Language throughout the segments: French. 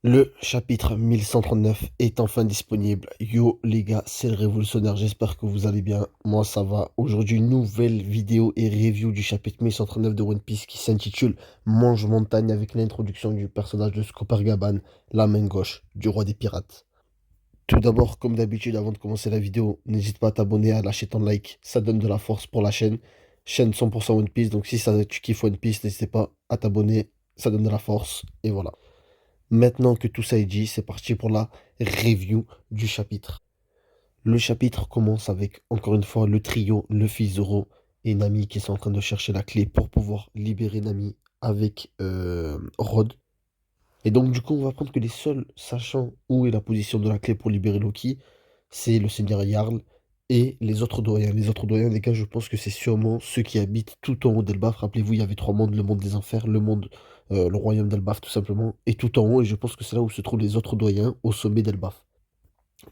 Le chapitre 1139 est enfin disponible. Yo les gars, c'est le révolutionnaire, j'espère que vous allez bien. Moi ça va. Aujourd'hui, une nouvelle vidéo et review du chapitre 1139 de One Piece qui s'intitule Mange Montagne avec l'introduction du personnage de Scopergaban, la main gauche du roi des pirates. Tout d'abord, comme d'habitude, avant de commencer la vidéo, n'hésite pas à t'abonner, à lâcher ton like, ça donne de la force pour la chaîne. Chaîne 100% One Piece, donc si tu kiffes One Piece, n'hésitez pas à t'abonner, ça donne de la force, et voilà. Maintenant que tout ça est dit, c'est parti pour la review du chapitre. Le chapitre commence avec, encore une fois, le trio, Luffy, Zoro et Nami qui sont en train de chercher la clé pour pouvoir libérer Nami avec Rod. Et donc, du coup, on va apprendre que les seuls sachant où est la position de la clé pour libérer Loki, c'est le Seigneur Jarl et les autres doyens. Les autres doyens, les gars, je pense que c'est sûrement ceux qui habitent tout en haut d'Elbaf. Rappelez-vous, il y avait trois mondes, le monde des enfers, le royaume d'Elbaf tout simplement, et tout en haut, et je pense que c'est là où se trouvent les autres doyens, au sommet d'Elbaf.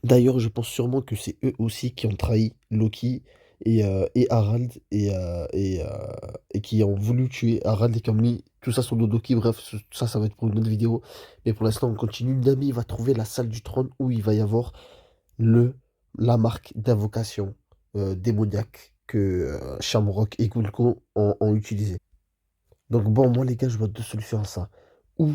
D'ailleurs, je pense sûrement que c'est eux aussi qui ont trahi Loki et Harald et qui ont voulu tuer Harald et qui ont mis tout ça sur Dodoki. Bref, ça va être pour une autre vidéo. Mais pour l'instant, on continue. Nami va trouver la salle du trône où il va y avoir le, la marque d'invocation démoniaque que Shamrock et Gulko ont utilisé. Donc bon, moi les gars, je vois deux solutions à ça. Ou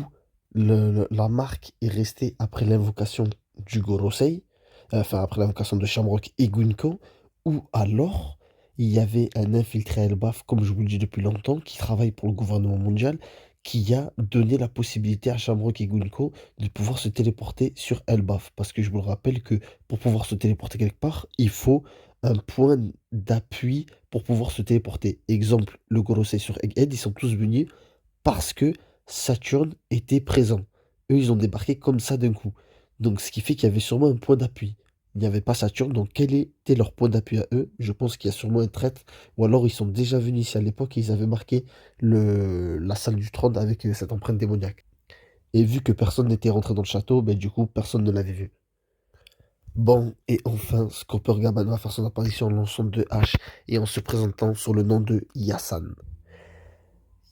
la marque est restée après l'invocation du Gorosei, enfin après l'invocation de Shamrock et Gunko, ou alors il y avait un infiltré à Elbaf, comme je vous le dis depuis longtemps, qui travaille pour le gouvernement mondial, qui a donné la possibilité à Shamrock et Gunko de pouvoir se téléporter sur Elbaf. Parce que je vous le rappelle que pour pouvoir se téléporter quelque part, il faut un point d'appui pour pouvoir se téléporter. Exemple, le Gorosei sur Egghead, ils sont tous venus parce que Saturne était présent. Eux, ils ont débarqué comme ça d'un coup. Donc, ce qui fait qu'il y avait sûrement un point d'appui. Il n'y avait pas Saturne, donc quel était leur point d'appui à eux? Je pense qu'il y a sûrement un traître, ou alors ils sont déjà venus ici à l'époque et ils avaient marqué la salle du trône avec cette empreinte démoniaque. Et vu que personne n'était rentré dans le château, ben, du coup, personne ne l'avait vu. Bon, et enfin, Scopergaman va faire son apparition en lançant deux haches et en se présentant sur le nom de Yassan.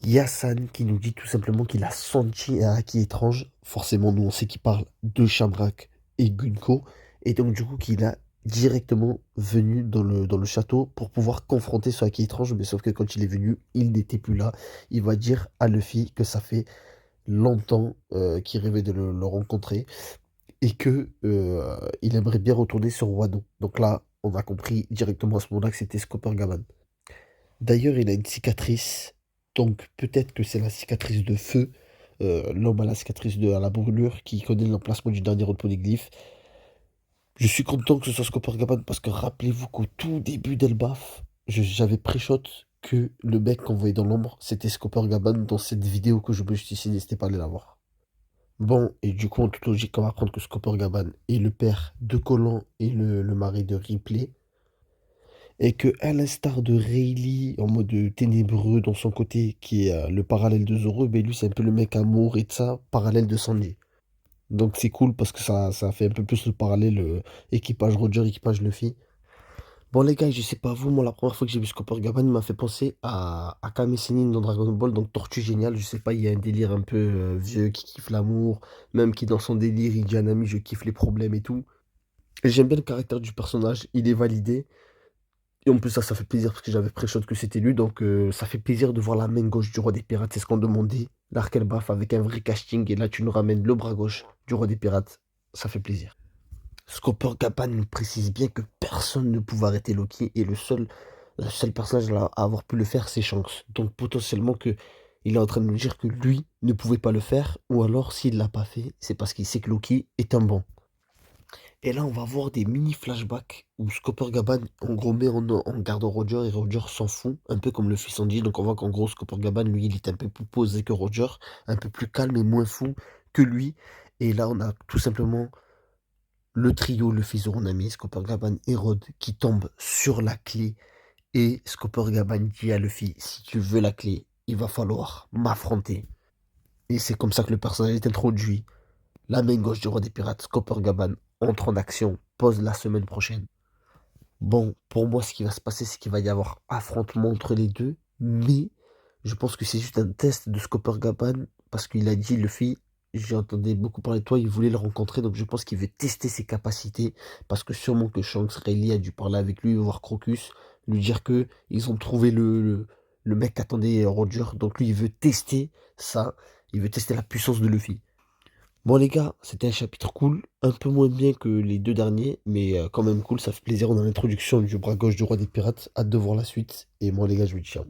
Yassan qui nous dit tout simplement qu'il a senti un haki étrange. Forcément, nous on sait qu'il parle de Shamrock et Gunko. Et donc du coup qu'il a directement venu dans le château pour pouvoir confronter ce haki étrange. Mais sauf que quand il est venu, il n'était plus là. Il va dire à Luffy que ça fait longtemps qu'il rêvait de le rencontrer. Et que il aimerait bien retourner sur Wano. Donc là, on a compris directement à ce moment-là que c'était Scopergaman. D'ailleurs, il a une cicatrice, donc peut-être que c'est la cicatrice de feu, l'homme à la cicatrice à la brûlure qui connaît l'emplacement du dernier autre polyglyphe. Je suis content que ce soit Scopergaman parce que rappelez-vous qu'au tout début d'Elbaf, j'avais pré-shot que le mec qu'on voyait dans l'ombre, c'était Scopergaman dans cette vidéo que je me suis ici, n'hésitez pas à aller la voir. Bon, et du coup, en toute logique, on va apprendre que Scopergaman est le père de Colin et le mari de Ripley. Et que, à l'instar de Rayleigh, en mode ténébreux dans son côté, qui est le parallèle de Zoro, ben lui, c'est un peu le mec amour et de ça, parallèle de Sanji. Donc c'est cool parce que ça fait un peu plus le parallèle équipage Roger, équipage Luffy. Bon, les gars, je sais pas vous, moi, la première fois que j'ai vu Scopergaman, il m'a fait penser à Kame Sennin dans Dragon Ball, donc Tortue Géniale. Je sais pas, il y a un délire un peu vieux qui kiffe l'amour, même qui dans son délire, il dit à un ami, je kiffe les problèmes et tout. Et j'aime bien le caractère du personnage, il est validé. Et en plus, ça fait plaisir parce que j'avais pré-shot que c'était lui. Donc, ça fait plaisir de voir la main gauche du roi des pirates. C'est ce qu'on demandait. L'arc Elbaf avec un vrai casting. Et là, tu nous ramènes le bras gauche du roi des pirates. Ça fait plaisir. Scopper Gapan nous précise bien que personne ne pouvait arrêter Loki. Et le seul personnage à avoir pu le faire, c'est Shanks. Donc, potentiellement, que il est en train de nous dire que lui ne pouvait pas le faire. Ou alors, s'il l'a pas fait, c'est parce qu'il sait que Loki est un bon. Et là, on va voir des mini flashbacks où Scopergaban, en gros, met en garde Roger et Roger s'en fout, un peu comme le fils Sanji. Donc, on voit qu'en gros, Scopergaban, lui, il est un peu plus posé que Roger, un peu plus calme et moins fou que lui. Et là, on a tout simplement le trio, le fils de Ronami, Scopergaban et Rod, qui tombent sur la clé. Et Scopergaban dit à Luffy, si tu veux la clé, il va falloir m'affronter. Et c'est comme ça que le personnage est introduit. La main gauche du roi des pirates, Scopergaban, entre en action, pose la semaine prochaine. Bon, pour moi, ce qui va se passer, c'est qu'il va y avoir affrontement entre les deux, mais je pense que c'est juste un test de Scopergaban, parce qu'il a dit, Luffy, j'entendais beaucoup parler de toi, il voulait le rencontrer, donc je pense qu'il veut tester ses capacités, parce que sûrement que Shanks, Rayleigh a dû parler avec lui, voir Crocus, lui dire que ils ont trouvé le mec qu'attendait Roger, donc lui il veut tester ça, il veut tester la puissance de Luffy. Bon les gars, c'était un chapitre cool, un peu moins bien que les deux derniers, mais quand même cool, ça fait plaisir, on a l'introduction du bras gauche du roi des pirates, hâte de voir la suite, et moi les gars je vous dis ciao.